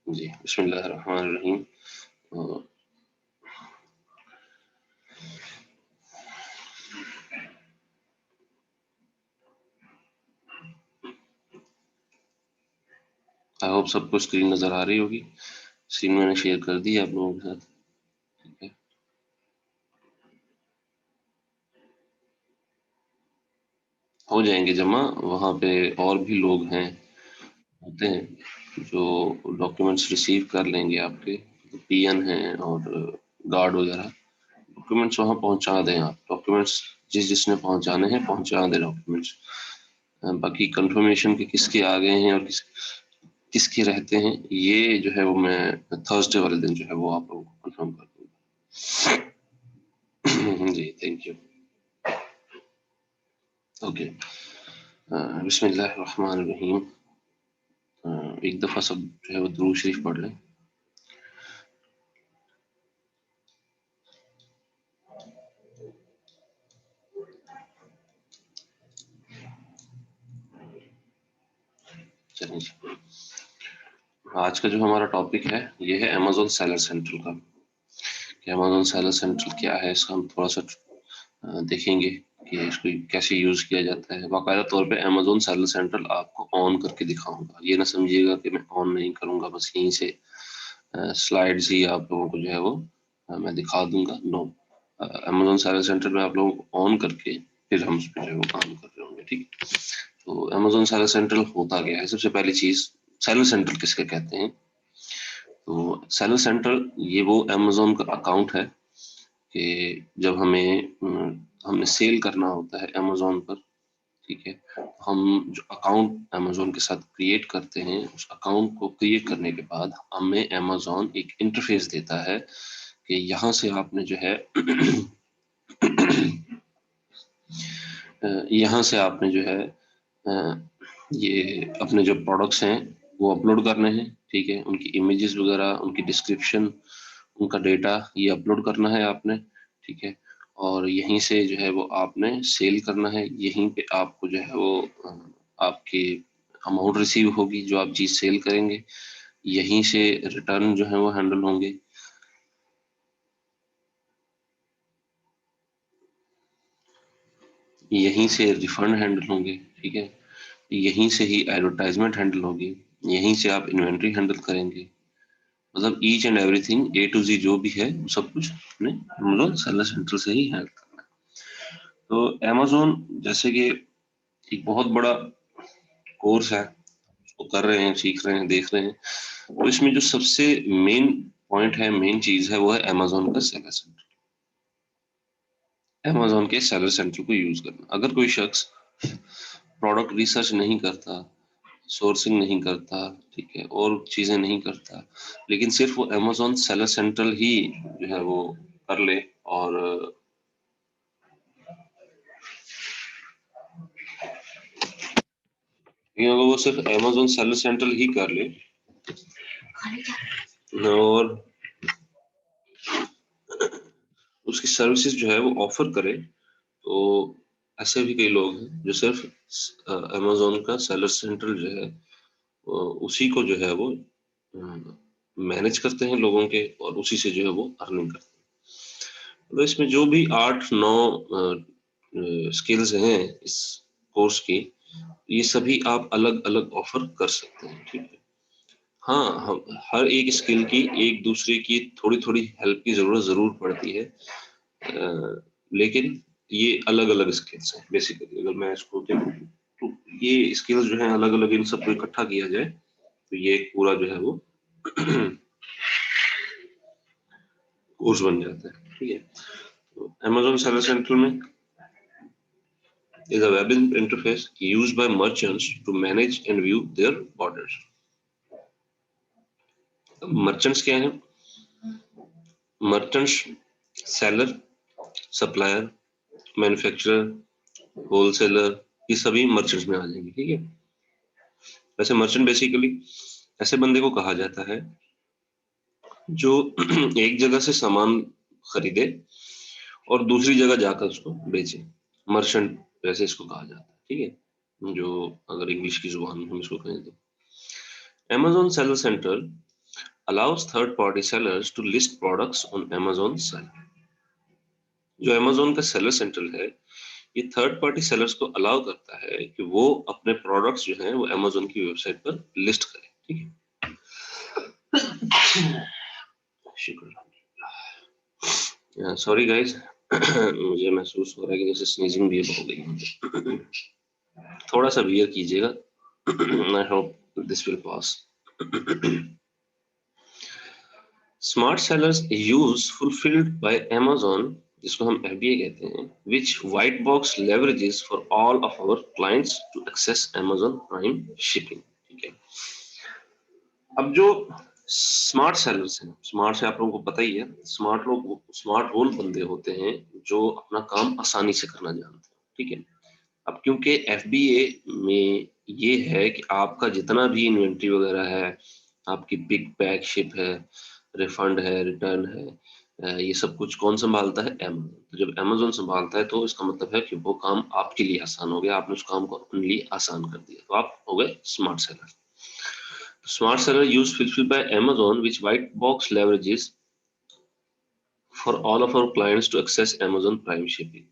जी, बिस्मिल्लाहिर्रहमानिर्रहीम। I hope सबको screen नजर आ रही होगी। स्क्रीन मैंने शेयर कर दी है आप लोगों के साथ, ठीक है। हो जाएंगे जमा, वहाँ पे और भी लोग हैं, होते हैं जो डॉक्यूमेंट्स रिसीव कर लेंगे आपके, पीएन हैं और गार्ड वगैरह। डॉक्यूमेंट्स वहाँ पहुँचा दें आप, डॉक्यूमेंट्स जिसने पहुँचाने हैं पहुँचा दें डॉक्यूमेंट्स। बाकी कंफर्मेशन के किसके आ गए हैं और किसके रहते हैं, ये जो है वो मैं थर्सडे वाले दिन जो है वो आप लोगों को कंफर्म कर दूंगा। जी थैंक यू। ओके, बिस्मिल्लाहिर्रहमानिर्रहीम। एक दफा सब जो है वो दुरूद शरीफ पढ़ लें। चलिए जी, आज का जो हमारा टॉपिक है ये है अमेज़न सेलर सेंट्रल का। कि अमेज़न सेलर सेंट्रल क्या है, इसका हम थोड़ा सा देखेंगे कि इसको कैसे यूज किया जाता है। बाकायदा तौर पे अमेज़न सेलर सेंट्रल आपको ऑन करके दिखाऊंगा, ये ना समझिएगा कि मैं ऑन नहीं करूंगा, बस यहीं से स्लाइड्स ही आप लोगों को जो है वो मैं दिखा दूंगा। नो, अमेज़न सेलर सेंटर में आप लोगों को ऑन करके फिर हम उस पर जो है वो काम कर रहे होंगे, ठीक है। तो अमेज़न सेलर सेंटर होता क्या है? सबसे पहली चीज, सेलर सेंटर किसके कहते हैं? तो सेलर सेंटर ये वो अमेज़न का अकाउंट है कि जब हमें सेल करना होता है अमेज़न पर, ठीक है, हम जो अकाउंट अमेज़न के साथ क्रिएट करते हैं, उस अकाउंट को क्रिएट करने के बाद हमें अमेज़न एक इंटरफेस देता है कि यहाँ से आपने जो है यहाँ से आपने जो है ये अपने जो प्रोडक्ट्स हैं वो अपलोड करने हैं, ठीक है। उनकी इमेजेस वगैरह, उनकी डिस्क्रिप्शन, उनका डेटा ये अपलोड करना है आपने, ठीक है। और यहीं से जो है वो आपने सेल करना है। यहीं पे आपको जो है वो आपकी अमाउंट रिसीव होगी जो आप चीज सेल करेंगे। यहीं से रिटर्न जो है वो हैंडल होंगे। यहीं से रिफंड हैंडल होंगे, ठीक है। यहीं से ही एडवर्टाइजमेंट हैंडल होगी। यहीं से आप इन्वेंट्री हैंडल करेंगे। मतलब each and everything A to Z जो भी है वो सब कुछ अपने अमेज़न सेलर सेंटर से ही हैंडल करना है। तो अमेज़न जैसे कि एक बहुत बड़ा कोर्स है, उसको कर रहे हैं, सीख रहे हैं, देख रहे हैं। तो इसमें जो सबसे मेन पॉइंट है, मेन चीज है, वो है अमेज़न का सेलर सेंटर। अमेज़न के सेलर सेंटर को यूज करना। अगर कोई शख्स प्रोडक्ट रिसर्च नहीं करता, सोर्सिंग नहीं करता, ठीक है, और चीजें नहीं करता, लेकिन सिर्फ वो अमेज़न सेलर सेंट्रल ही जो है वो कर ले, और अगर वो सिर्फ अमेज़न सेलर सेंट्रल ही कर ले और उसकी सर्विसेज जो है वो ऑफर करे, तो ऐसे भी कई लोग हैं जो सिर्फ अमेज़न का सेलर सेंट्रल जो है उसी को जो है वो मैनेज करते हैं लोगों के, और उसी से जो है वो अर्निंग करते हैं। तो इसमें जो भी 8-9 स्किल्स हैं इस कोर्स की, ये सभी आप अलग अलग ऑफर कर सकते हैं, ठीक है। हाँ, हम हर एक स्किल की एक दूसरे की थोड़ी थोड़ी हेल्प की जरूरत जरूर पड़ती है, लेकिन ये अलग अलग स्किल्स हैं बेसिकली। अगर मैं इसको देखूं तो ये स्किल्स जो है अलग अलग, इन सबको इकट्ठा किया जाए तो ये एक पूरा जो है वो कोर्स बन जाता है, ठीक है। तो अमेज़न सेलर सेंटर में is a web interface used by merchants to manage and view their orders. Merchants क्या है? Merchants seller, supplier, manufacturer, wholesaler, ये सभी मर्चेंट्स में आ जाएंगे, ठीक है। वैसे मर्चेंट बेसिकली ऐसे बंदे को कहा जाता है जो एक जगह से सामान खरीदे और दूसरी जगह जाकर उसको बेचे। मर्चेंट वैसे इसको कहा जाता है, ठीक है, जो अगर इंग्लिश की जुबान में हम इसको कहें तो। Amazon seller centre allows third party sellers to list products on Amazon Seller। जो Amazon का सेलर सेंट्रल है, ये थर्ड पार्टी सेलर्स को अलाउ करता है कि वो अपने प्रोडक्ट्स जो हैं वो Amazon की वेबसाइट पर लिस्ट करें। ठीक है, शुक्र। सॉरी गाइस, मुझे महसूस हो रहा है कि जैसे स्नीजिंग भी हो गई है, थोड़ा सा बियर कीजिएगा। I hope this will pass. Smart sellers use fulfilled by Amazon, जिसको हम FBA कहते हैं, which white box leverages for all of our clients to access Amazon Prime shipping। ठीक है, अब जो स्मार्ट सेलर्स हैं, स्मार्ट से आप लोगों को पता ही है, स्मार्ट लोग स्मार्ट वो बंदे होते हैं जो अपना काम आसानी से करना जानते हैं। ठीक है, अब क्योंकि FBA में ये है कि आपका जितना भी इन्वेंट्री वगैरह है, आपकी पिक पैक शिप है, रिफंड है, रिटर्न है, ये सब कुछ कौन संभालता है? Amazon। तो जब Amazon संभालता है तो इसका मतलब है कि वो काम आपके लिए आसान हो गया, आपने उस काम को अपने लिए आसान कर दिया, तो आप हो गए smart seller. Smart seller use fulfilled by Amazon which white box leverages for all of our clients to access Amazon Prime shipping।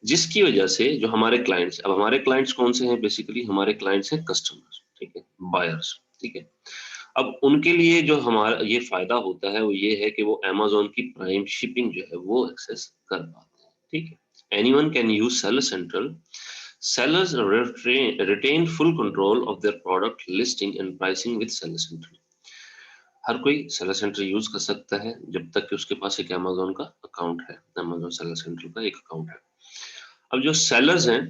जिसकी वजह से जो हमारे क्लाइंट्स, अब हमारे क्लाइंट्स कौन से हैं? बेसिकली हमारे क्लाइंट्स हैं कस्टमर्स, ठीक है, बायर्स। ठीक है, अब उनके लिए जो हमारा ये फायदा होता है वो ये है कि वो Amazon की प्राइम शिपिंग जो है वो एक्सेस कर पाते हैं। ठीक है, anyone can use seller central. Sellers retain full control of their product listing and pricing with Seller Central। हर कोई सेलर सेंटर यूज कर सकता है जब तक कि उसके पास एक Amazon का अकाउंट है, Amazon सेलर सेंटर का एक अकाउंट है। अब जो सेलर्स हैं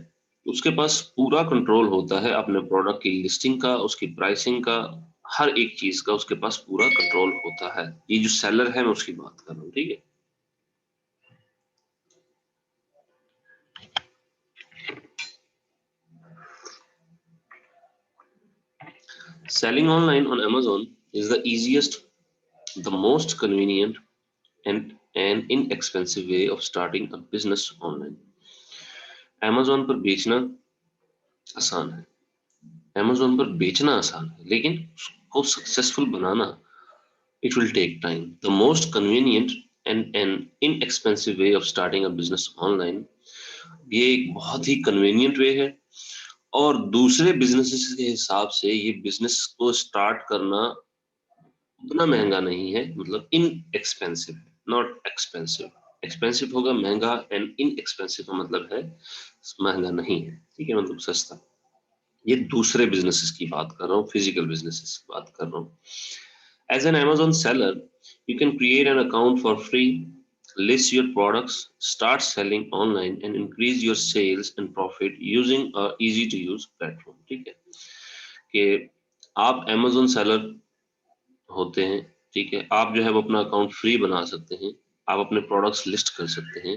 उसके पास पूरा कंट्रोल होता है अपने प्रोडक्ट की लिस्टिंग का, उसकी प्राइसिंग का, हर एक चीज का उसके पास पूरा कंट्रोल होता है। ये जो सेलर है मैं उसकी बात कर रहा हूँ। ठीक है, selling online on Amazon is the easiest, the most convenient and an inexpensive way of starting a business online। Amazon पर बेचना आसान है, Amazon पर बेचना आसान है, लेकिन उसको successful banana it will take time। The most convenient and an inexpensive way of starting a business online, ये एक बहुत ही कन्वीनियंट वे है और दूसरे बिजनेसेस के हिसाब से ये बिजनेस को स्टार्ट करना उतना महंगा नहीं है, मतलब इनएक्सपेंसिव है, नॉट एक्सपेंसिव। एक्सपेंसिव होगा महंगा, एंड इनएक्सपेंसिव का मतलब है महंगा नहीं है। ठीक है, मतलब सस्ता। ये दूसरे बिजनेसेस की बात कर रहा हूँ, फिजिकल बिजनेसेस की बात कर रहा हूँ। As an Amazon seller, you can create an account for free, list your products, start selling online, and increase your sales and profit using a easy to use platform। ठीक है, कि आप Amazon seller होते हैं, ठीक है, आप जो है वो अपना अकाउंट फ्री बना सकते हैं, आप अपने प्रोडक्ट्स लिस्ट कर सकते हैं,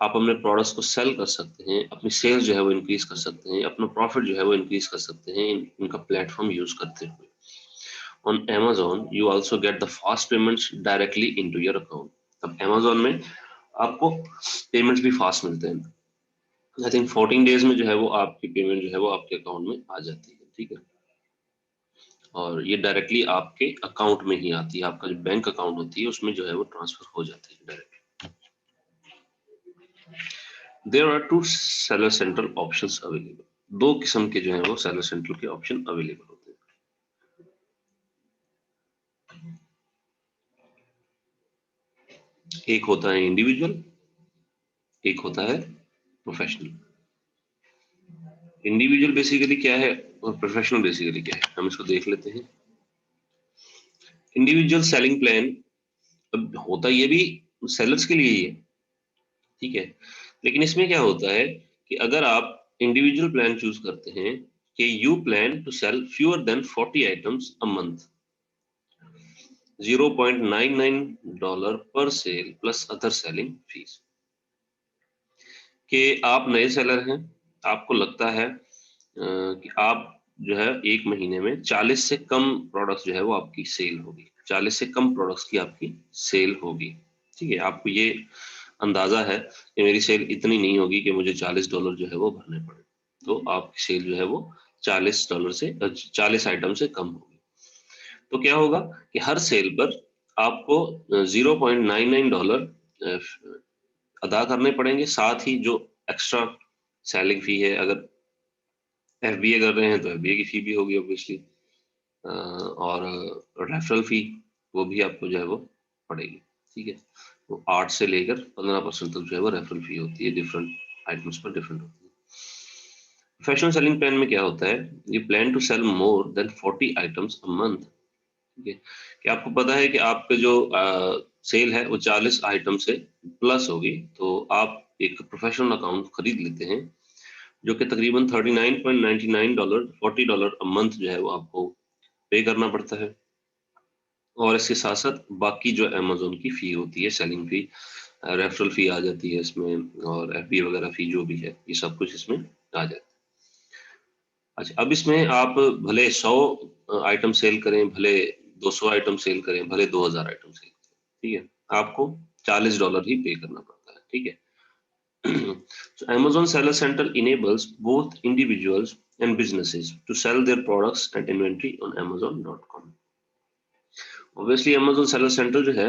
आप अपने प्रोडक्ट्स को सेल कर सकते हैं, अपनी सेल्स जो है वो इंक्रीज कर सकते हैं, अपना प्रॉफिट जो है वो इंक्रीज कर सकते हैं इनका प्लेटफॉर्म यूज करते हुए। On Amazon, you also get the fast payments directly into your account। अब Amazon में आपको पेमेंट्स भी फास्ट मिलते हैं। आई थिंक 14 डेज में जो है वो आपकी पेमेंट जो है वो आपके अकाउंट में आ जाती है। ठीक है, और ये डायरेक्टली आपके अकाउंट में ही आती है, आपका जो बैंक अकाउंट होती है उसमें जो है वो ट्रांसफर हो जाती है directly. There are two seller central options available. दो किस्म के जो है वो सेलर सेंट्रल के ऑप्शन अवेलेबल होते हैं। एक होता है इंडिविजुअल, एक होता है प्रोफेशनल। इंडिविजुअल बेसिकली क्या है और प्रोफेशनल बेसिकली क्या है, हम इसको देख लेते हैं। इंडिविजुअल सेलिंग प्लान, अब होता ये भी सेलर्स के लिए ही है, ठीक है, लेकिन इसमें क्या होता है कि अगर आप इंडिविजुअल प्लान चूज करते हैं कि you plan to sell fewer than 40 items a month, $0.99 per sale plus other selling fees. कि आप नए सेलर हैं, आपको लगता है कि आप जो है एक महीने में 40 से कम प्रोडक्ट्स जो है वो आपकी सेल होगी, 40 से कम प्रोडक्ट्स की आपकी सेल होगी। ठीक है, आपको ये अंदाजा है कि मेरी सेल इतनी नहीं होगी कि मुझे $40 जो है वो भरने पड़े, तो आपकी सेल जो है वो $40 से 40 आइटम से कम होगी। तो क्या होगा कि हर सेल पर आपको $0.99 अदा करने पड़ेंगे, साथ ही जो एक्स्ट्रा सेलिंग फी है, अगर एफबीए कर रहे हैं तो एफबीए की फी भी होगी ऑब्वियसली, और रेफरल फी वो भी आपको जो है वो पड़ेगी, ठीक है। वो 8 से लेकर 15% तक जो है वो रेफरल फी होती है, डिफरेंट आइटम्स पर डिफरेंट होती है। प्रोफेशनल सेलिंग प्लान में क्या होता है, you plan to sell more than 40 items a month, ठीक है। कि आपको पता है कि आपका जो सेल है वो 40 आइटम से प्लस होगी, तो आप एक प्रोफेशनल अकाउंट खरीद लेते हैं जो कि तकरीबन $39.99 $40 अ मंथ जो है वो आपको पे करना पड़ता है, और इसके साथ साथ बाकी जो अमेजोन की फी होती है, सेलिंग फी, रेफरल फी आ जाती है इसमें, और एफबी वगैरह फी जो भी है, ये सब कुछ इसमें आ जाता है। अच्छा, अब इसमें आप भले 100 आइटम सेल करें, भले 200 आइटम सेल करें, भले 2000 आइटम सेल करें, ठीक है, आपको $40 ही पे करना पड़ता है, ठीक है। So Amazon Seller Center enables both individuals and businesses to sell their products and inventory on Amazon.com. Obviously Amazon Seller Center जो है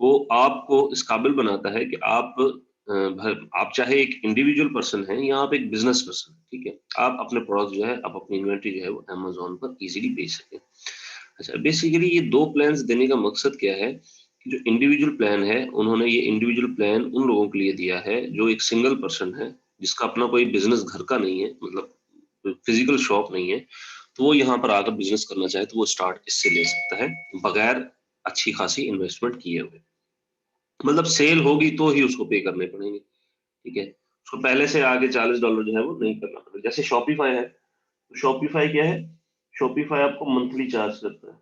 वो आपको इस काबिल बनाता है कि आप चाहे एक इंडिविजुअल पर्सन है या आप एक बिजनेस पर्सन, ठीक है, आप अपने प्रोडक्ट जो है, आप अपनी इन्वेंट्री जो है वो Amazon पर इजीली बेच सके। अच्छा, बेसिकली ये दो प्लान्स देने का मकसद क्या है कि जो इंडिविजुअल प्लान है, उन्होंने ये इंडिविजुअल प्लान उन लोगों के लिए दिया है जो एक सिंगल पर्सन है, जिसका अपना कोई बिजनेस घर का नहीं है, मतलब फिजिकल शॉप नहीं है, तो वो यहाँ पर आकर बिजनेस करना चाहे तो वो स्टार्ट इससे ले सकता है बगैर अच्छी खासी इन्वेस्टमेंट किए हुए। मतलब सेल होगी तो ही उसको पे करने पड़ेंगे, ठीक है, उसको पहले से आगे $40 जो है वो नहीं करना पड़ेगा। जैसे शॉपिफाई है, तो शॉपिफाई क्या है, शॉपिफाई आपको मंथली चार्ज करता है।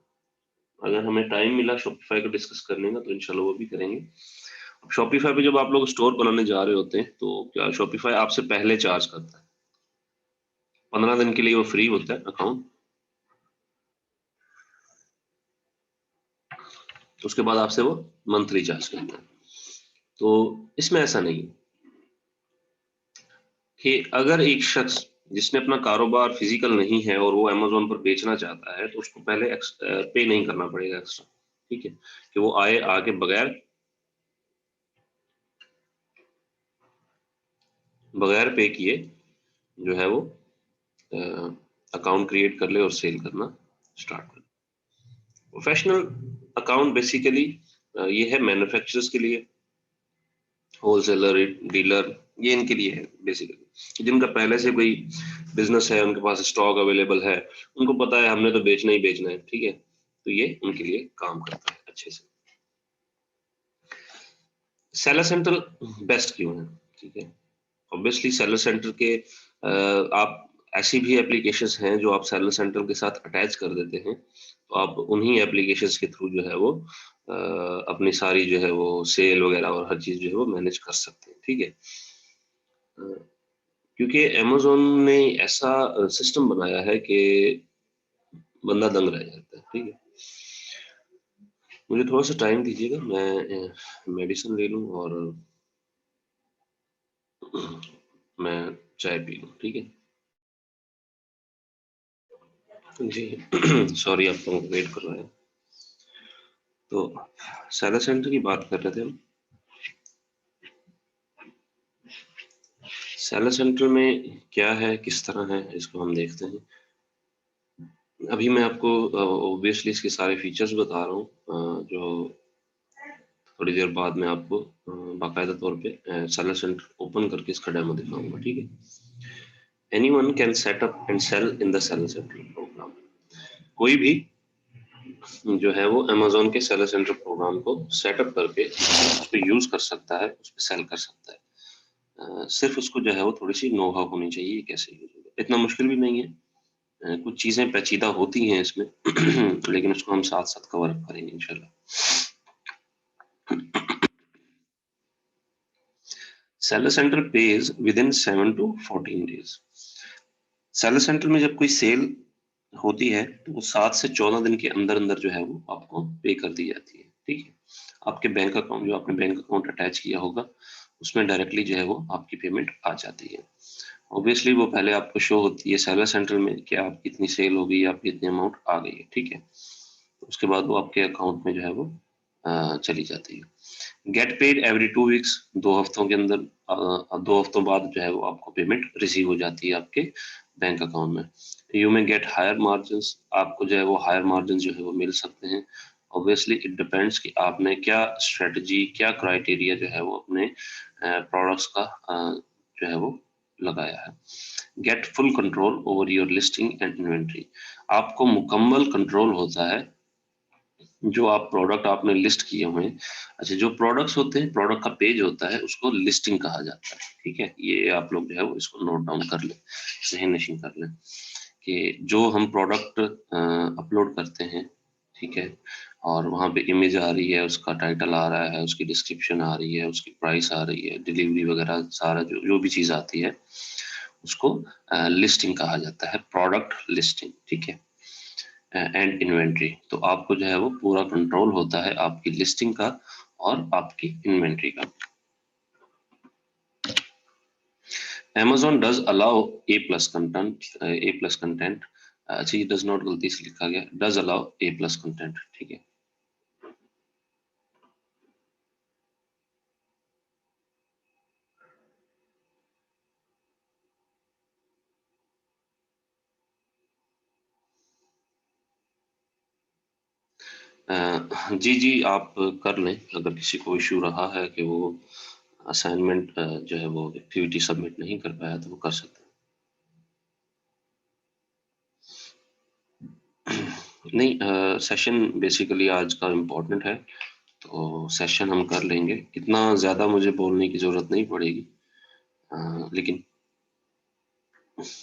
अगर हमें टाइम मिला शॉपिफाई को डिस्कस करने का तो इंशाल्लाह वो भी करेंगे। अब शॉपिफाई पे जब आप लोग स्टोर बनाने जा रहे होते हैं तो क्या शॉपिफाई आपसे पहले चार्ज करता है, 15 दिन के लिए वो फ्री होता है अकाउंट, उसके बाद आपसे वो मंथली चार्ज करता है। तो इसमें ऐसा नहीं है कि अगर एक शख्स जिसने अपना कारोबार फिजिकल नहीं है और वो अमेजोन पर बेचना चाहता है तो उसको पहले पे नहीं करना पड़ेगा एक्स्ट्रा, ठीक है, कि वो आए आके बगैर पे किए जो है वो अकाउंट क्रिएट कर ले और सेल करना स्टार्ट कर। प्रोफेशनल अकाउंट बेसिकली ये है मैन्युफैक्चरर्स के लिए, होलसेलर, डीलर, ये इनके लिए है बेसिकली, जिनका पहले से कोई बिजनेस है, उनके पास स्टॉक अवेलेबल है, उनको पता है हमने तो बेचना ही बेचना है, ठीक है, तो ये उनके लिए काम करता है अच्छे से। सेलर सेंटर बेस्ट क्यों है, ठीक है, ऑब्वियसली सेलर सेंटर के आप ऐसी भी एप्लीकेशंस हैं जो आप सेलर सेंटर के साथ अटैच कर देते हैं, तो आप उन्हीं एप्लीकेशंस के थ्रू जो है वो अपनी सारी जो है वो सेल वगैरह और हर चीज जो है वो मैनेज कर सकते हैं, ठीक है। क्योंकि अमेजोन ने ऐसा सिस्टम बनाया है कि बंदा दंग रह जाता है, ठीक है। मुझे थोड़ा सा टाइम दीजिएगा, मैं मेडिसिन ले लूं और मैं चाय पी लूं, ठीक है जी। सॉरी आपको वेट कर रहा है। तो सेलर सेंटर की बात कर रहे थे हम। सेलर सेंटर में क्या है, किस तरह है, इसको हम देखते हैं। अभी मैं आपको ऑब्वियसली इसके सारे फीचर्स बता रहा हूँ, जो थोड़ी देर बाद मैं आपको बाकायदा तौर पे सेलर सेंटर ओपन करके इसका डेमो दिखाऊंगा, ठीक है। Anyone can set up and sell in the seller centre programme. कोई भी जो है वो अमेजोन के सेलर सेंटर प्रोग्राम को सेटअप करके उस पर यूज कर सकता है, उस पर सेल कर सकता है। सिर्फ उसको जो है वो थोड़ी सी नो हाउ होनी चाहिए कैसे यूज होगा, इतना मुश्किल भी नहीं है। कुछ चीजें पेचीदा होती हैं इसमें लेकिन उसको हम साथ साथ कवर अप करेंगे इंशाल्लाह। Seller centre page with in 7 to 14 days। Seller centre में जब कोई सेल होती है तो वो 7 से 14 दिन के अंदर अंदर जो है वो आपको पे कर दी जाती है, ठीक है। आपके बैंक अकाउंट, जो आपने बैंक अकाउंट अटैच किया होगा, उसमें डायरेक्टली जो है वो आपकी पेमेंट आ जाती है। ऑब्वियसली वो पहले आपको शो होती है सेलर सेंटर में कि आपकी इतनी सेल हो गई, आपकी इतनी अमाउंट आ गई है, ठीक है। उसके बाद वो आपके अकाउंट में जो है वो चली जाती है। गेट पेड एवरी 2 वीक्स, 2 हफ्तों के अंदर 2 हफ्तों बाद जो है वो आपको पेमेंट रिसीव हो जाती है आपके बैंक अकाउंट में। यू में गेट हायर मार्जिन, आपको जो है वो हायर मार्जिन जो है वो मिल सकते हैं। ऑब्वियसली इट डिपेंड्स कि आपने क्या स्ट्रेटजी, क्या क्राइटेरिया जो है वो अपने प्रोडक्ट्स का जो है वो लगाया है। Get full control over your listing and inventory, आपको मुकम्मल कंट्रोल होता है जो आप प्रोडक्ट आपने लिस्ट किए हुए हैं। अच्छा, जो प्रोडक्ट्स होते हैं, प्रोडक्ट का पेज होता है, उसको लिस्टिंग कहा जाता है। ठीक है, ये आप लोग जो है वो इसको नोट डाउन कर लें, जहननशीं कर लें कि जो हम प्रोडक्ट अपलोड करते हैं, ठीक है, और वहाँ पे इमेज आ रही है, उसका टाइटल आ रहा है, उसकी डिस्क्रिप्शन आ रही है, उसकी प्राइस आ रही है, डिलीवरी वगैरह सारा जो भी चीज़ आती है उसको लिस्टिंग कहा जाता है, प्रोडक्ट लिस्टिंग। ठीक है, एंड इन्वेंट्री, तो आपको जो है वो पूरा कंट्रोल होता है आपकी लिस्टिंग का और आपकी इन्वेंट्री का। Amazon does allow A plus content, अच्छा ये does not गलती से लिखा गया, does allow A plus content। ठीक है, जी जी, आप कर लें। अगर किसी को इशू रहा है कि वो असाइनमेंट जो है वो एक्टिविटी सबमिट नहीं कर पाया तो वो कर सकते हैं। नहीं, सेशन बेसिकली आज का इम्पोर्टेंट है, तो सेशन हम कर लेंगे, इतना ज़्यादा मुझे बोलने की ज़रूरत नहीं पड़ेगी, लेकिन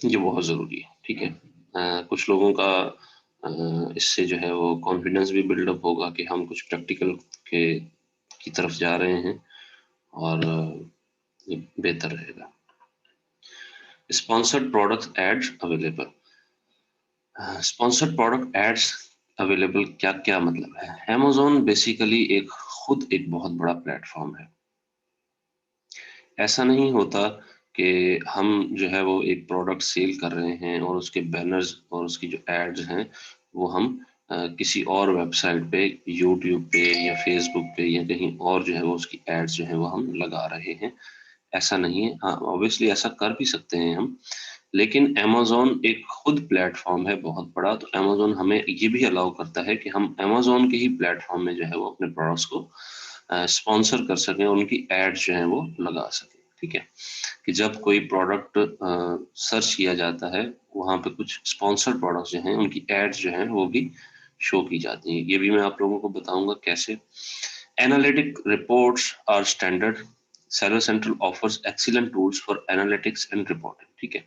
ये बहुत ज़रूरी है। ठीक है, कुछ लोगों का इससे जो है वो कॉन्फिडेंस भी बिल्डअप होगा कि हम कुछ प्रैक्टिकल के की तरफ जा रहे हैं, और ये बेहतर रहेगा। Sponsored product ads available, sponsored product ads available क्या क्या मतलब है? Amazon बेसिकली खुद एक बहुत बड़ा प्लेटफॉर्म है। ऐसा नहीं होता कि हम जो है वो एक प्रोडक्ट सेल कर रहे हैं और उसके बैनर्स और उसकी जो एड्स हैं वो हम किसी और वेबसाइट पे, यूट्यूब पे या फेसबुक पे या कहीं और जो है वो उसकी एड्स जो है वो हम लगा रहे हैं। ऐसा नहीं है। हाँ, ऑब्वियसली ऐसा कर भी सकते हैं हम, लेकिन Amazon एक खुद प्लेटफॉर्म है बहुत बड़ा, तो Amazon हमें ये भी अलाउ करता है कि हम Amazon के ही प्लेटफॉर्म में जो है वो अपने प्रोडक्ट्स को स्पॉन्सर कर सकें, उनकी एड्स जो है वो लगा सकें। ठीक है, कि जब कोई प्रोडक्ट सर्च किया जाता है, वहां पे कुछ स्पॉन्सर्ड प्रोडक्ट्स जो हैं उनकी एड्स जो हैं वो भी शो की जाती हैं। ये भी मैं आप लोगों को बताऊंगा कैसे। Analytic reports are standard, seller central offers excellent tools for analytics and reporting. ठीक है,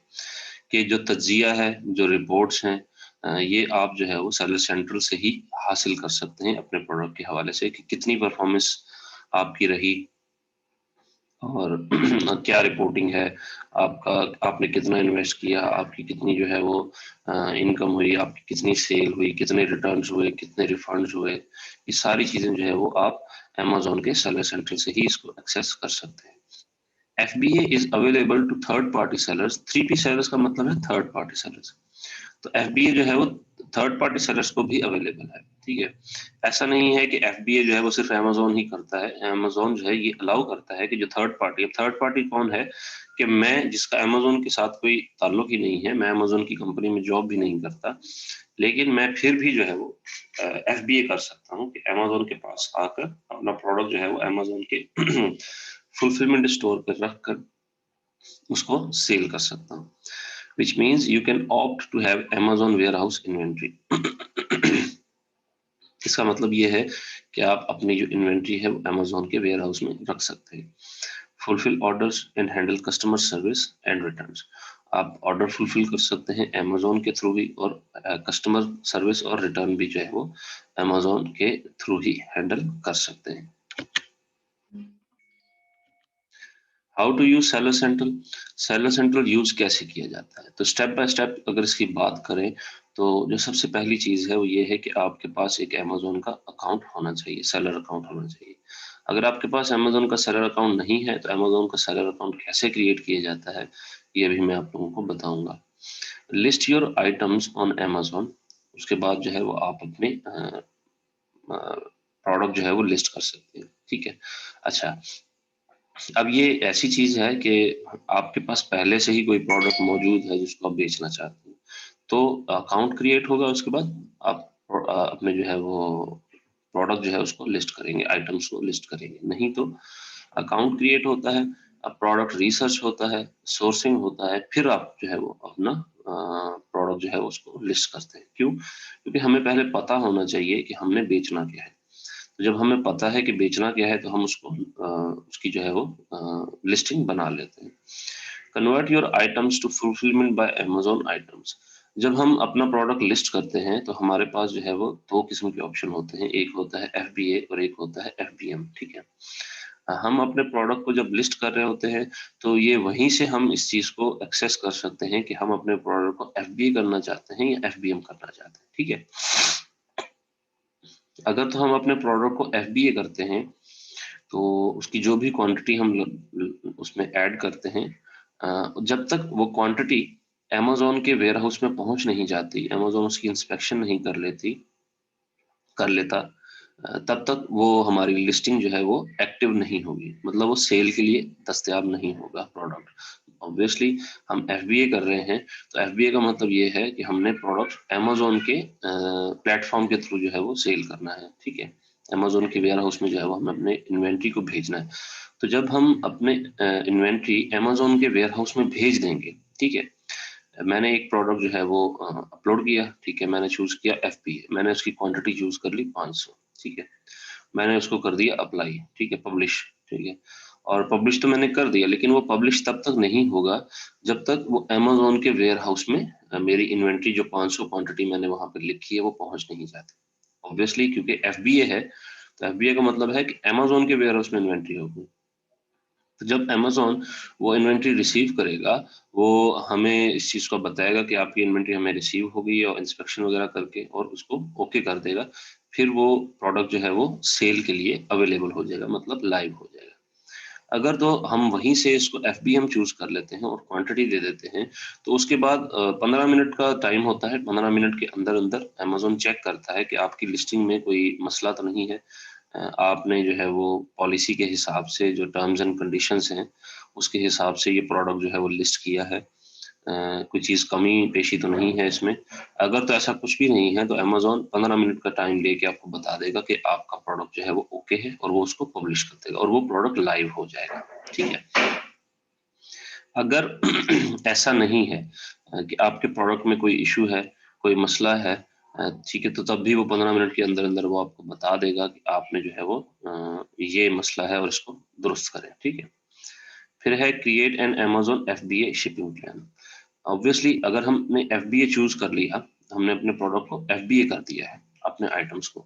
कि जो तज्जिया है, जो रिपोर्ट्स हैं, ये आप जो है वो सेलर सेंट्रल से ही हासिल कर सकते हैं अपने प्रोडक्ट के हवाले से, कि कितनी परफॉर्मेंस आपकी रही और क्या रिपोर्टिंग है आपका, आपने कितना इन्वेस्ट किया, आपकी कितनी जो है वो इनकम हुई, आपकी कितनी सेल हुई, कितने रिटर्न्स हुए, कितने रिफंड्स हुए। ये सारी चीजें जो है वो आप Amazon के सेलर सेंटर से ही इसको एक्सेस कर सकते हैं। FBA is available to third party sellers, 3P sellers का मतलब है थर्ड पार्टी सेलर्स, तो FBA जो है वो थर्ड पार्टी सेलर्स को भी अवेलेबल है। ठीक है, ऐसा नहीं है कि FBA जो है वो सिर्फ Amazon ही करता है। Amazon जो है ये अलाउ करता है कि जो थर्ड पार्टी, अब थर्ड पार्टी कौन है, कि मैं जिसका Amazon के साथ कोई ताल्लुक ही नहीं है, मैं Amazon की कंपनी में जॉब भी नहीं करता, लेकिन मैं फिर भी जो है वो FBA कर सकता हूँ कि Amazon के पास आकर अपना प्रोडक्ट जो है वो Amazon के फुलफिलमेंट स्टोर पर रख कर उसको सेल कर सकता हूँ। which means you can opt to have Amazon warehouse inventory। इसका मतलब ये है कि आप अपनी जो इन्वेंट्री है वो Amazon के वेयर हाउस में रख सकते हैं। Fulfil orders and handle customer service and returns, आप ऑर्डर फुलफिल कर सकते हैं Amazon के थ्रू ही, और कस्टमर सर्विस और रिटर्न भी जो है वो Amazon के थ्रू ही हैंडल कर सकते हैं। How to use seller central, seller central use कैसे किया जाता है? तो स्टेप बाय स्टेप अगर इसकी बात करें तो जो सबसे पहली चीज है वो ये है कि आपके पास एक Amazon का अकाउंट होना चाहिए, सेलर अकाउंट होना चाहिए। अगर आपके पास Amazon का सेलर अकाउंट नहीं है तो Amazon का सेलर अकाउंट कैसे क्रिएट किया जाता है ये भी मैं आप लोगों को बताऊंगा। List your items on Amazon, उसके बाद जो है वो आप अपने प्रोडक्ट जो है वो लिस्ट कर सकते हैं। ठीक है, अच्छा, अब ये ऐसी चीज है कि आपके पास पहले से ही कोई प्रोडक्ट मौजूद है जिसको आप बेचना चाहते हैं, तो अकाउंट क्रिएट होगा, उसके बाद आप अपने जो है वो प्रोडक्ट जो है उसको लिस्ट करेंगे, आइटम्स को लिस्ट करेंगे। नहीं तो अकाउंट क्रिएट होता है, अब प्रोडक्ट रिसर्च होता है, सोर्सिंग होता है, फिर आप जो है वो अपना प्रोडक्ट जो है उसको लिस्ट करते हैं। क्यों? क्योंकि हमें पहले पता होना चाहिए कि हमने बेचना क्या है। तो जब हमें पता है कि बेचना क्या है तो हम उसको उसकी जो है वो लिस्टिंग बना लेते हैं। Convert your items to fulfilment by Amazon items. जब हम अपना प्रोडक्ट लिस्ट करते हैं तो हमारे पास जो है वो दो किस्म के ऑप्शन होते हैं, एक होता है एफबीए और एक होता है एफबीएम। ठीक है, हम अपने प्रोडक्ट को जब लिस्ट कर रहे होते हैं तो ये वहीं से हम इस चीज को एक्सेस कर सकते हैं कि हम अपने प्रोडक्ट को एफबीए करना चाहते हैं या एफबीएम करना चाहते हैं। ठीक है, अगर तो हम अपने प्रोडक्ट को एफबीए करते हैं तो उसकी जो भी क्वांटिटी हम उसमें ऐड करते हैं, जब तक वो क्वांटिटी अमेज़न के वेयर हाउस में पहुंच नहीं जाती, अमेज़न उसकी इंस्पेक्शन नहीं कर लेता, तब तक वो हमारी लिस्टिंग जो है वो एक्टिव नहीं होगी, मतलब वो सेल के लिए दस्तयाब नहीं होगा प्रोडक्ट। ऑब्वियसली हम एफबीए कर रहे हैं, तो एफबीए का मतलब ये है कि हमने प्रोडक्ट अमेज़न के प्लेटफॉर्म के थ्रू जो है वो सेल करना है। ठीक है, अमेज़न के वेयर हाउस में जो है वो हमें अपने इन्वेंट्री को भेजना है। तो जब हम अपने इन्वेंट्री अमेज़न के वेयर हाउस में भेज देंगे, ठीक है, मैंने एक प्रोडक्ट जो है वो अपलोड किया, ठीक है, मैंने चूज किया एफपीए, मैंने उसकी क्वांटिटी चूज कर ली 500। ठीक है, मैंने उसको कर दिया अप्लाई, ठीक है, पब्लिश। ठीक है, और पब्लिश तो मैंने कर दिया, लेकिन वो पब्लिश तब तक नहीं होगा जब तक वो अमेज़न के वेयर हाउस में मेरी इन्वेंट्री जो 500 क्वांटिटी मैंने वहां पर लिखी है वो पहुंच नहीं जाती। ऑब्वियसली क्योंकि एफबीए है, तो एफबीए का मतलब है कि अमेज़न के वेयर हाउस में इन्वेंट्री होगी। तो जब अमेज़न वो इन्वेंट्री रिसीव करेगा, वो हमें इस चीज़ को बताएगा कि आपकी इन्वेंट्री हमें रिसीव हो गई है, और इंस्पेक्शन वगैरह करके और उसको ओके कर देगा। फिर वो प्रोडक्ट जो है वो सेल के लिए अवेलेबल हो जाएगा, मतलब लाइव हो जाएगा। अगर तो हम वहीं से इसको एफबीएम चूज कर लेते हैं और क्वांटिटी दे देते हैं, तो उसके बाद 15 मिनट का टाइम होता है। 15 मिनट के अंदर अंदर अमेज़न चेक करता है कि आपकी लिस्टिंग में कोई मसला तो नहीं है, आपने जो है वो पॉलिसी के हिसाब से जो टर्म्स एंड कंडीशंस हैं उसके हिसाब से ये प्रोडक्ट जो है वो लिस्ट किया है, कोई चीज़ कमी पेशी तो नहीं है इसमें। अगर तो ऐसा कुछ भी नहीं है तो अमेज़न 15 मिनट का टाइम लेके आपको बता देगा कि आपका प्रोडक्ट जो है वो ओके है, और वो उसको पब्लिश कर देगा और वो प्रोडक्ट लाइव हो जाएगा। ठीक है, अगर ऐसा नहीं है कि आपके प्रोडक्ट में कोई इशू है, कोई मसला है, ठीक है, तो तब भी वो 15 मिनट के अंदर अंदर वो आपको बता देगा कि आपने जो है वो ये मसला है और इसको दुरुस्त करें। ठीक है, फिर है create an Amazon FBA shipping plan. Obviously अगर हमने एफबीए चूज कर लिया, हमने अपने प्रोडक्ट को एफबीए कर दिया है अपने आइटम्स को,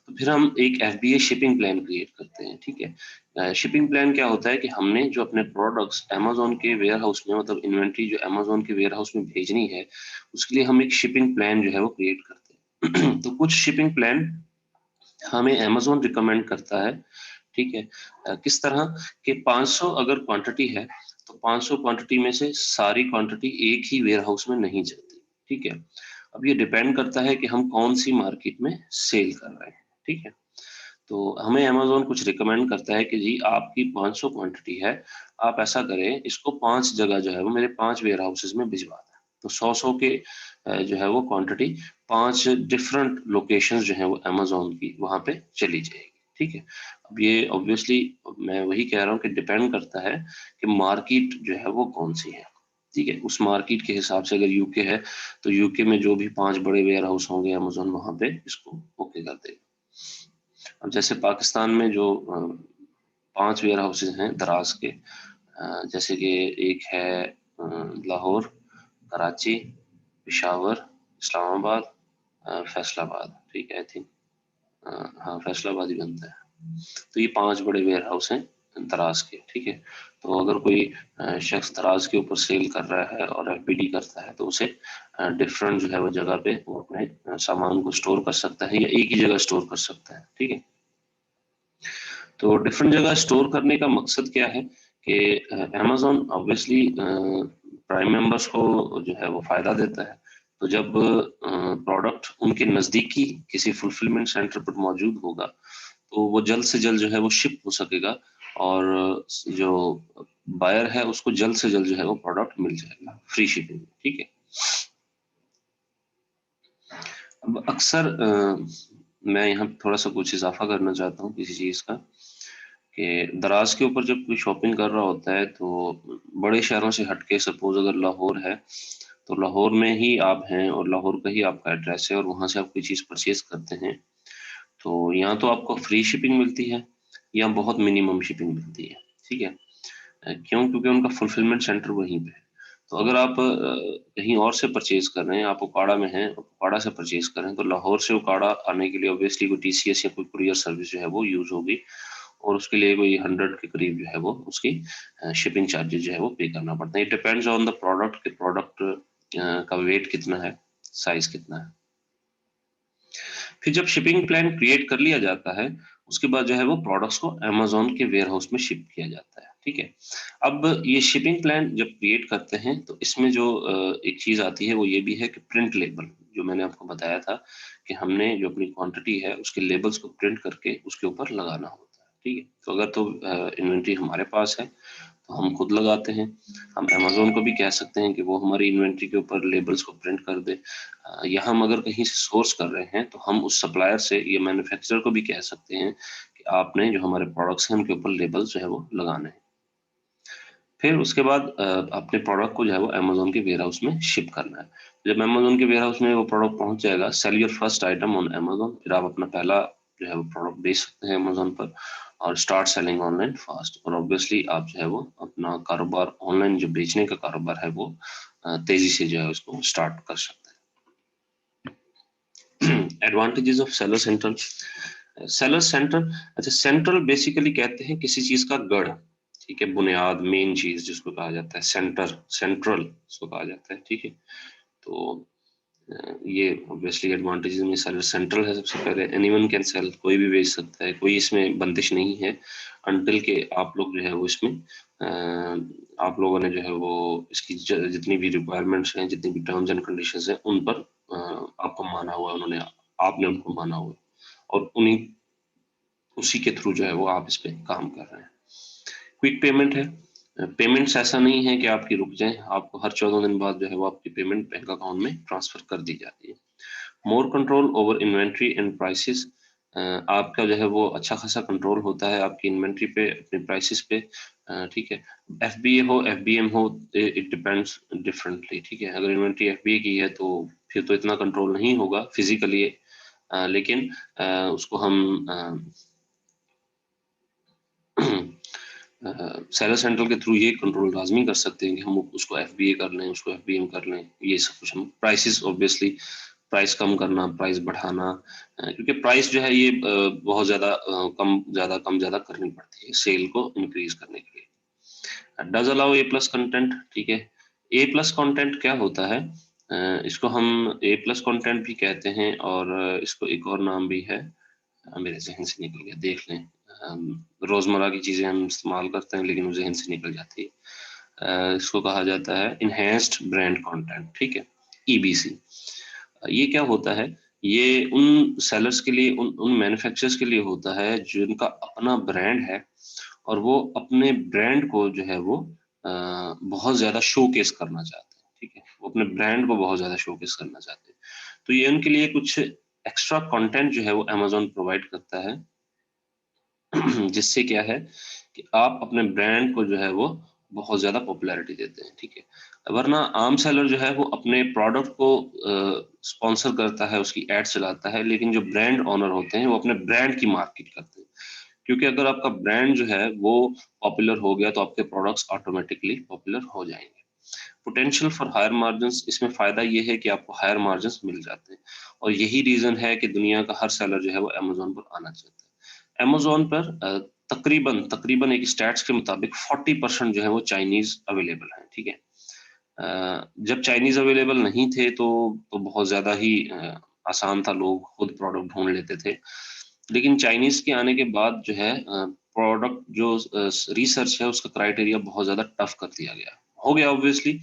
तो फिर हम एक एफबीए शिपिंग प्लान क्रिएट करते हैं। ठीक है, शिपिंग प्लान क्या होता है कि हमने जो अपने प्रोडक्ट्स अमेज़न के वेयर हाउस में, मतलब इन्वेंट्री जो अमेज़न के वेयर हाउस में भेजनी है, उसके लिए हम एक शिपिंग प्लान जो है वो क्रिएट करते हैं। तो कुछ शिपिंग प्लान हमें अमेज़न रिकमेंड करता है। ठीक है, किस तरह कि 500 अगर क्वांटिटी है तो 500 क्वांटिटी में से सारी क्वांटिटी एक ही वेयर हाउस में नहीं चलती। ठीक है, अब ये डिपेंड करता है कि हम कौन सी मार्केट में सेल कर रहे हैं। ठीक है, तो हमें अमेज़न कुछ रिकमेंड करता है कि जी आपकी 500 क्वांटिटी है, आप ऐसा करें इसको 5 जगह जो है वो मेरे 5 वेयर हाउसेस में भिजवा दें। तो 100-100 के जो है वो क्वांटिटी 5 डिफरेंट लोकेशंस जो है वो अमेज़न की वहां पे चली जाएगी। ठीक है, अब ये ऑब्वियसली मैं वही कह रहा हूँ कि डिपेंड करता है कि मार्केट जो है वो कौन सी है। ठीक है, उस मार्केट के हिसाब से अगर यूके है तो यूके में जो भी 5 बड़े वेयर हाउस होंगे अमेज़न वहां पे इसको ओके कर देगा। अब जैसे पाकिस्तान में जो 5 वेयर हाउसेज हैं दराज के, जैसे कि एक है लाहौर, कराची, पेशावर, इस्लामाबाद, फैसलाबाद। ठीक है, आई थिंक हाँ फैसलाबाद ही बनता है। तो ये 5 बड़े वेयर हाउस हैं दराज के। ठीक है, तो अगर कोई शख्स दराज के ऊपर सेल कर रहा है और एफबीडी करता है तो उसे डिफरेंट जो है वो जगह पे वो अपने सामान को स्टोर कर सकता है या एक ही जगह स्टोर कर सकता है। ठीक है, तो डिफरेंट जगह स्टोर करने का मकसद क्या है कि अमेज़न ऑब्वियसली प्राइम मेंबर्स को जो है वो फायदा देता है। तो जब प्रोडक्ट उनके नजदीकी किसी फुलफिलमेंट सेंटर पर मौजूद होगा तो वो जल्द से जल्द जो है वो शिप हो सकेगा और जो बायर है उसको जल्द से जल्द जो है वो प्रोडक्ट मिल जाएगा फ्री शिपिंग। ठीक है। अब अक्सर मैं यहाँ थोड़ा सा कुछ इजाफा करना चाहता हूँ किसी चीज का कि दराज के ऊपर जब कोई शॉपिंग कर रहा होता है तो बड़े शहरों से हटके, सपोज अगर लाहौर है तो लाहौर में ही आप हैं और लाहौर का ही आपका एड्रेस है और वहां से आप कोई चीज परचेज करते हैं तो यहाँ तो आपको फ्री शिपिंग मिलती है या बहुत मिनिमम शिपिंग मिलती है। ठीक है। क्यों? क्योंकि उनका फुलफिलमेंट सेंटर वहीं पे है। तो अगर आप कहीं और से परचेज कर रहे हैं, आप उकाड़ा में हैं, उकाड़ा से परचेज कर रहे हैं, तो लाहौर से उकाड़ा आने के लिए ऑब्वियसली कोई टीसीएस या कोई कुरियर सर्विस जो है वो यूज होगी और उसके लिए कोई 100 के करीब जो है वो उसकी शिपिंग चार्जेस जो है वो पे करना पड़ता है। It depends on the product कि प्रोडक्ट का वेट कितना है, साइज कितना है। फिर जब शिपिंग प्लान क्रिएट कर लिया जाता है उसके बाद जो है वो प्रोडक्ट्स को अमेजोन के वेयर हाउस में शिप किया जाता है। ठीक है। अब ये शिपिंग प्लान जब क्रिएट करते हैं तो इसमें जो एक चीज आती है वो ये भी है कि प्रिंट लेबल, जो मैंने आपको बताया था कि हमने जो अपनी क्वांटिटी है उसके लेबल्स को प्रिंट करके उसके ऊपर लगाना होता है। ठीक है। तो अगर तो इन्वेंट्री हमारे पास है तो हम खुद लगाते हैं। हम अमेजोन को भी कह सकते हैं कि वो हमारी इन्वेंट्री के ऊपर लेबल्स को प्रिंट कर दे, या हम अगर कहीं से सोर्स कर रहे हैं तो हम उस सप्लायर से या मैन्युफैक्चरर को भी कह सकते हैं कि आपने जो हमारे प्रोडक्ट्स हैं उनके ऊपर लेबल्स जो है वो लगाने हैं। फिर उसके बाद अपने प्रोडक्ट को जो है वो अमेजोन के वेयर हाउस में शिप करना है। जब अमेजोन के वेयर हाउस में वो प्रोडक्ट पहुंच जाएगा, sell your first item on Amazon, फिर आप अपना पहला जो है वो प्रोडक्ट बेच सकते हैं अमेजोन पर और स्टार्ट सेलिंग ऑनलाइन फास्ट। और ऑब्वियसली आप जो है वो अपना कारोबार ऑनलाइन जो बेचने का कारोबार है वो तेजी से जो है उसको स्टार्ट कर सकते हैं। Advantages of seller central. Seller centre, अच्छा, सेंट्रल बेसिकली कहते हैं किसी चीज का गढ़। ठीक है। बुनियाद, मेन चीज जिसको कहा जाता है सेंटर, सेंट्रल इसको कहा जाता है। ठीक है। तो ये ऑब्वियसली एडवांटेजेस में सेलर सेंट्रल है। सबसे पहले एनीवन कैन सेल, कोई भी बेच सकता है, कोई इसमें बंदिश नहीं है अनटिल के आप लोग जो है वो इसमें आप लोगों ने जो है वो इसकी जितनी भी रिक्वायरमेंट्स हैं, जितनी भी टर्म्स एंड कंडीशंस हैं उन पर आपको माना हुआ है, उन्होंने आपने उनको माना हुआ है और उन्हीं उसी के थ्रू जो है वो आप इस पे काम कर रहे हैं। क्विक पेमेंट है। पेमेंट्स ऐसा नहीं है कि आपकी रुक जाए, आपको हर 14 दिन बाद जो है वो आपकी पेमेंट बैंक अकाउंट में ट्रांसफर कर दी जाती है। More control over inventory and prices, आपका जो है वो अच्छा खासा कंट्रोल होता है आपकी इन्वेंट्री पे, अपने प्राइसेस पे। ठीक है। एफबीए हो, एफबीएम हो, इट डिपेंड्स डिफरेंटली। ठीक है। अगर इन्वेंट्री एफबीए की है तो फिर तो इतना कंट्रोल नहीं होगा फिजिकली, लेकिन उसको हम सेलर सेंट्रल के थ्रू ये कंट्रोल लाजमी कर सकते हैं कि हम उसको एफबीए कर लें, उसको एफबीएम कर लें, ये सब कुछ हम प्राइसेस ऑब्वियसली प्राइस कम करना, प्राइस बढ़ाना, क्योंकि प्राइस जो है ये बहुत ज्यादा कम ज्यादा करनी पड़ती है सेल को इंक्रीज करने के लिए। Does allow A plus content. ठीक है। ए प्लस कंटेंट क्या होता है? इसको हम ए प्लस कंटेंट भी कहते हैं और इसको एक और नाम भी है, मेरे जहन से निकल गया, देख लें। रोजमर्रा की चीजें हम इस्तेमाल करते हैं लेकिन वो जहन से निकल जाती है। इसको कहा जाता है इनहेंस्ड ब्रांड कंटेंट। ठीक है। ईबीसी। ये क्या होता है? ये उन सेलर्स के लिए, उन मैन्युफैक्चरर्स के लिए होता है जिनका अपना ब्रांड है और वो अपने ब्रांड को जो है वो बहुत ज्यादा शोकेस करना चाहते हैं। ठीक है। वो अपने ब्रांड को बहुत ज्यादा शोकेस करना चाहते हैं। तो ये उनके लिए कुछ एक्स्ट्रा कंटेंट जो है वो अमेजोन प्रोवाइड करता है जिससे क्या है कि आप अपने ब्रांड को जो है वो बहुत ज्यादा पॉपुलैरिटी देते हैं। ठीक है। वरना आम सेलर जो है वो अपने प्रोडक्ट को स्पॉन्सर करता है, उसकी एड चलाता है, लेकिन जो ब्रांड ओनर होते हैं वो अपने ब्रांड की मार्केट करते हैं। क्योंकि अगर आपका ब्रांड जो है वो पॉपुलर हो गया तो आपके प्रोडक्ट्स ऑटोमेटिकली पॉपुलर हो जाएंगे। पोटेंशियल फॉर हायर मार्जिन, इसमें फायदा ये है कि आपको हायर मार्जिन मिल जाते हैं और यही रीजन है कि दुनिया का हर सेलर जो है वो अमेजोन पर आना चाहता है। अमेजोन पर तकरीबन तकरीबन एक स्टैट्स के मुताबिक 40% जो है वो चाइनीज अवेलेबल है। ठीक है। जब चाइनीज अवेलेबल नहीं थे तो बहुत ज्यादा ही आसान था, लोग खुद प्रोडक्ट ढूंढ लेते थे। लेकिन चाइनीज के आने के बाद जो है प्रोडक्ट जो रिसर्च है उसका क्राइटेरिया बहुत ज्यादा टफ कर दिया गया, हो गया ऑब्वियसली।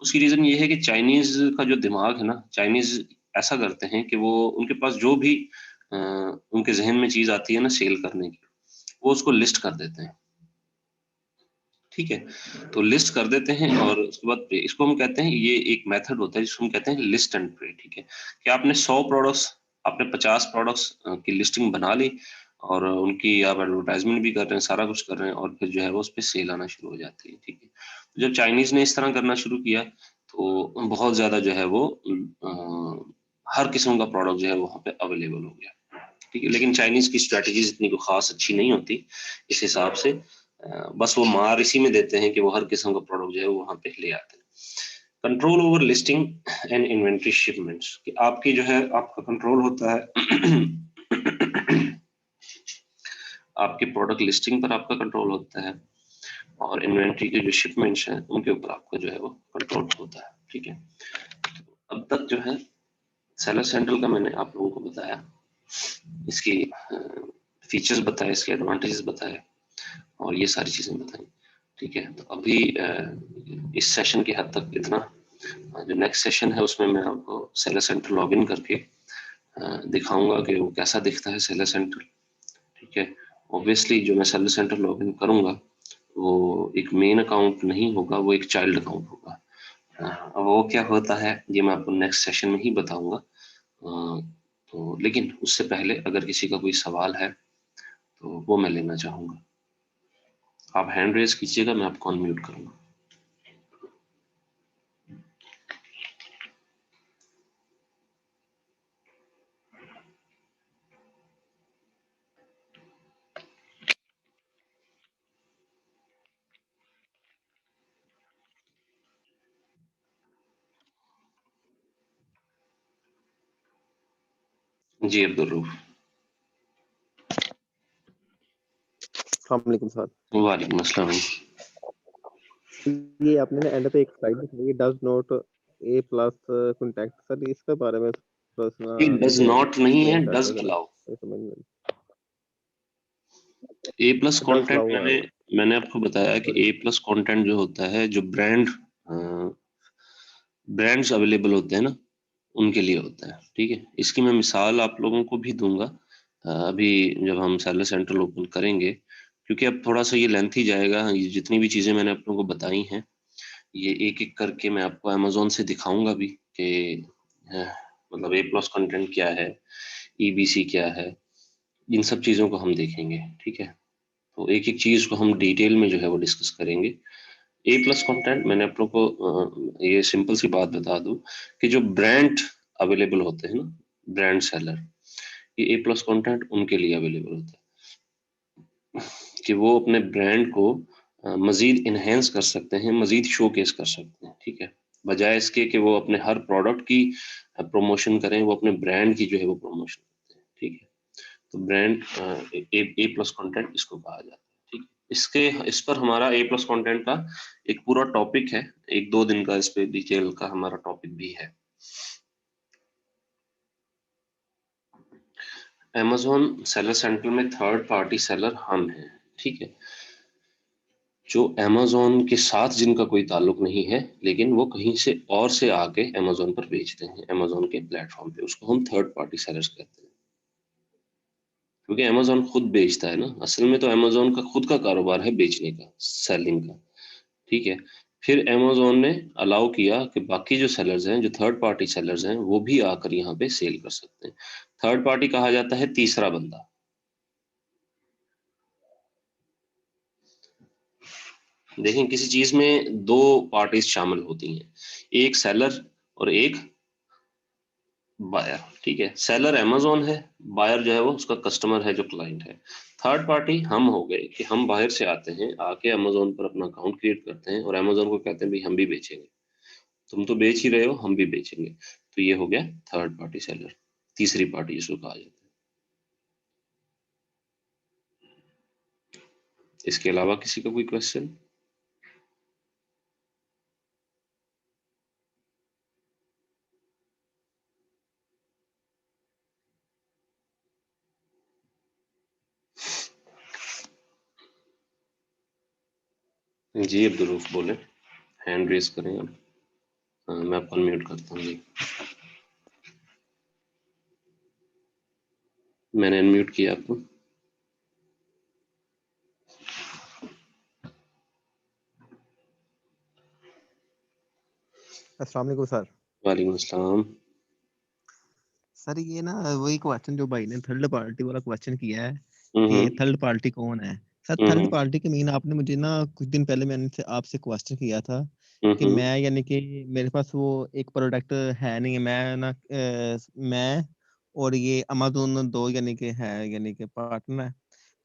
उसकी रीजन ये है कि चाइनीज का जो दिमाग है ना, चाइनीज ऐसा करते हैं कि वो उनके पास जो भी उनके जहन में चीज आती है ना सेल करने की, वो उसको लिस्ट कर देते हैं। ठीक है, तो लिस्ट कर देते हैं और उसके बाद इसको हम कहते हैं, ये एक मेथड होता है जिसको हम कहते हैं लिस्ट एंड प्रे। ठीक है, कि आपने 100 प्रोडक्ट्स, आपने 50 प्रोडक्ट्स की लिस्टिंग बना ली और उनकी आप एडवर्टाइजमेंट भी कर रहे हैं, सारा कुछ कर रहे हैं, और फिर जो है वो उस पर सेल आना शुरू हो जाती है। ठीक है, तो जब चाइनीज ने इस तरह करना शुरू किया तो बहुत ज्यादा जो है वो हर किस्म का प्रोडक्ट जो है वहाँ पे अवेलेबल हो गया। ठीक है, लेकिन चाइनीज की स्ट्रेटेजीज इतनी कोई खास अच्छी नहीं होती इस हिसाब से। बस वो मार इसी में देते हैं कि वो हर किस्म का प्रोडक्ट जो है वो वहां पे ले आते हैं। Control over listing and inventory shipments, कि आपकी जो है आपका कंट्रोल होता है आपके प्रोडक्ट लिस्टिंग पर आपका कंट्रोल होता है, और इन्वेंट्री के जो शिपमेंट्स हैं उनके ऊपर आपका जो है वो कंट्रोल होता है। ठीक है, अब तक जो है सेलर सेंट्रल का मैंने आप लोगों को बताया, इसकी फीचर्स बताए, इसके एडवांटेजेस बताए, और ये सारी चीजें बताई। ठीक है, तो अभी इस सेशन की हद तक इतना। जो नेक्स्ट सेशन है उसमें मैं आपको सेलर सेंटर लॉगिन करके दिखाऊंगा कि वो कैसा दिखता है सेलर सेंटर। ठीक है, ऑब्वियसली जो मैं सेलर सेंटर लॉगिन करूंगा वो एक मेन अकाउंट नहीं होगा, वो एक चाइल्ड अकाउंट होगा। अब वो क्या होता है ये मैं आपको नेक्स्ट सेशन में ही बताऊंगा। तो लेकिन उससे पहले अगर किसी का कोई सवाल है तो वो मैं लेना चाहूंगा। आप हैंड रेज कीजिएगा, मैं आपको अनम्यूट करूंगा। जी अब्दुल रूफ। अस्सलाम सर। वालेकुम अस्सलाम। ये आपने ना एंड पे एक स्लाइड दिखाई, does not a plus contact, sir इसके बारे में थोड़ा सा ये डज मुझे नॉट नहीं है, एक्सप्लेन कर डज दो जरा, अलाउ। समझ में। ए प्लस डज कंटेंट अलाउ है, मैंने आपको बताया कि सॉरी। ए प्लस कंटेंट जो होता है, जो ब्रांड्स अवेलेबल होते हैं ना उनके लिए होता है। ठीक है, इसकी मैं मिसाल आप लोगों को भी दूंगा अभी जब हम सेलर सेंट्रल ओपन करेंगे, क्योंकि अब थोड़ा सा ये लेंथी जाएगा। ये जितनी भी चीजें मैंने आप लोगों को बताई हैं ये एक एक करके मैं आपको अमेजोन से दिखाऊंगा भी कि अ, मतलब ए प्लस कंटेंट क्या है, ईबीसी क्या है, इन सब चीजों को हम देखेंगे। ठीक है, तो एक एक चीज को हम डिटेल में जो है वो डिस्कस करेंगे। ए प्लस कंटेंट मैंने आप लोग को ये सिंपल सी बात बता दूं कि जो ब्रांड अवेलेबल होते हैं ना, ब्रांड सेलर, ये ए प्लस कंटेंट उनके लिए अवेलेबल होता है कि वो अपने ब्रांड को मजीद इनहेंस कर सकते हैं, मजीद शोकेस कर सकते हैं। ठीक है, बजाय इसके कि वो अपने हर प्रोडक्ट की प्रमोशन करें, वो अपने ब्रांड की जो है वो प्रमोशन करते हैं। ठीक है, तो ब्रांड ए प्लस कंटेंट इसको कहा जाता है। ठीक है, इसके इस पर हमारा ए प्लस कंटेंट का एक पूरा टॉपिक है, एक दो दिन का इस पे डिटेल का हमारा टॉपिक भी है। Amazon सेलर सेंटर में थर्ड पार्टी सेलर हम हैं। ठीक है, जो Amazon के साथ जिनका कोई ताल्लुक नहीं है लेकिन वो कहीं से और से आके Amazon पर बेचते हैं, Amazon के प्लेटफॉर्म पे, उसको हम थर्ड पार्टी सेलर्स कहते हैं। क्योंकि Amazon खुद बेचता है ना, असल में तो Amazon का खुद का कारोबार है बेचने का, सेलिंग का। ठीक है, फिर Amazon ने अलाउ किया कि बाकी जो सेलर्स हैं, जो थर्ड पार्टी सेलर्स हैं, वो भी आकर यहाँ पे सेल कर सकते हैं। थर्ड पार्टी कहा जाता है तीसरा बंदा। देखें, किसी चीज में दो पार्टीज शामिल होती हैं, एक सेलर और एक बायर। ठीक है, सेलर Amazon है, बायर जो है वो उसका कस्टमर है, जो क्लाइंट है। थर्ड पार्टी हम हो गए कि हम बाहर से आते हैं, आके Amazon पर अपना अकाउंट क्रिएट करते हैं और Amazon को कहते हैं भाई हम भी बेचेंगे, तुम तो बेच ही रहे हो, हम भी बेचेंगे। तो ये हो गया थर्ड पार्टी सेलर, तीसरी पार्टी जिसको कहा जाता है। इसके अलावा किसी का कोई क्वेश्चन? जी अब्दुल रऊफ बोले, हैंड रेस करें आप। मैं आपको अनम्यूट करता हूँ जी। मैंने अनम्यूट किया आपको। अस्सलाम वालेकुम सर। वालेकुम अस्सलाम। सर ये ना वही क्वेश्चन जो भाई ने थर्ड पार्टी वाला क्वेश्चन किया है हम्म कि थर्ड पार्टी कौन है। सर थर्ड हम्म पार्टी के मीन आपने मुझे ना कुछ दिन पहले मैंने से आपसे क्वेश्चन किया था कि हम्म मैं यानी कि मेरे पास वो एक प्रोडक्ट है नहीं है, मैं ना मैं और ये अमेज़न दो यानी कि है यानी कि पार्टनर है।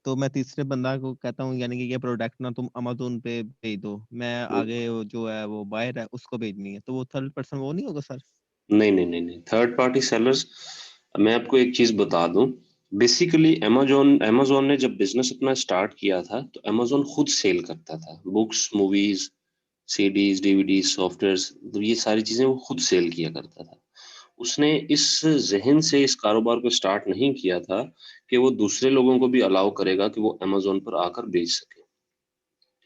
तो मैं तीसरे बंदा को कहता हूँ यानी कि ये प्रोडक्ट ना तुम अमेज़न पे भेज दो, मैं हम्म। आगे वो जो है वो बायर है उसको भेजनी है, तो वो थर्ड पर्सन वो नहीं होगा सर? नहीं नहीं नहीं नहीं, थर्ड पार्टी सेलर्स, मैं आपको एक चीज बता दूं। बेसिकली अमेजोन अमेजोन ने जब बिजनेस अपना स्टार्ट किया था तो अमेजोन खुद सेल करता था, books, movies, CDs, DVDs, softwares, तो ये सारी चीजें वो खुद सेल किया करता था। उसने इस जहन से इस कारोबार को स्टार्ट नहीं किया था कि वो दूसरे लोगों को भी अलाउ करेगा कि वो अमेजोन पर आकर बेच सके।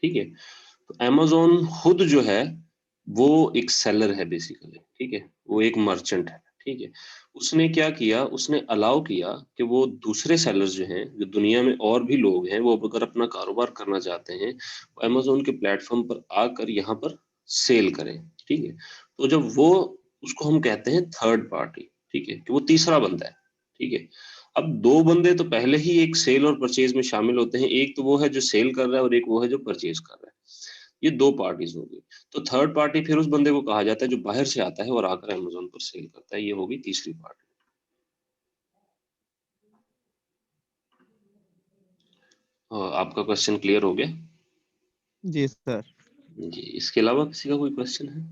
ठीक है। तो amazon खुद जो है वो एक सेलर है बेसिकली, ठीक है, वो एक मर्चेंट है, ठीक है। उसने क्या किया, उसने अलाउ किया कि वो दूसरे सेलर्स जो हैं, जो दुनिया में और भी लोग हैं, वो अगर अपना कारोबार करना चाहते हैं वो amazon के प्लेटफॉर्म पर आकर यहाँ पर सेल करें, ठीक है। तो जब वो, उसको हम कहते हैं थर्ड पार्टी, ठीक है, कि वो तीसरा बंदा है, ठीक है। अब दो बंदे तो पहले ही एक सेल और परचेज में शामिल होते हैं, एक तो वो है जो सेल कर रहा है और एक वो है जो परचेज कर रहा है। ये दो पार्टीज हो गई। तो थर्ड पार्टी फिर उस बंदे को कहा जाता है जो बाहर से आता है और आकर अमेजोन पर सेल करता है, ये होगी तीसरी पार्टी। आपका क्वेश्चन क्लियर हो गया? जी सर। जी, इसके अलावा किसी का कोई क्वेश्चन है?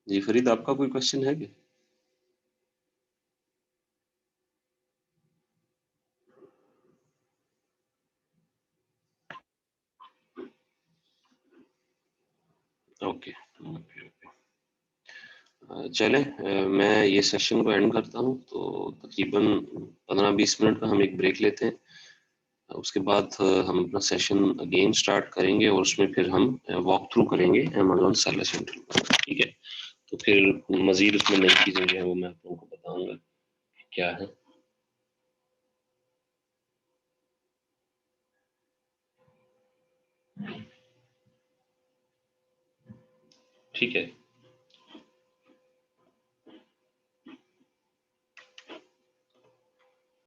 जी फरीद, आपका कोई क्वेश्चन है क्या? Okay okay. चलें, मैं ये सेशन को एंड करता हूँ, तो तकरीबन 15-20 मिनट का हम एक ब्रेक लेते हैं। उसके बाद हम अपना सेशन अगेन स्टार्ट करेंगे और उसमें फिर हम वॉक थ्रू करेंगे अमेजोन सेलर सेंटर, ठीक है। तो फिर मजीद उसमें नई चीजें जो है वो मैं आप लोगों को बताऊंगा क्या है। ठीक है।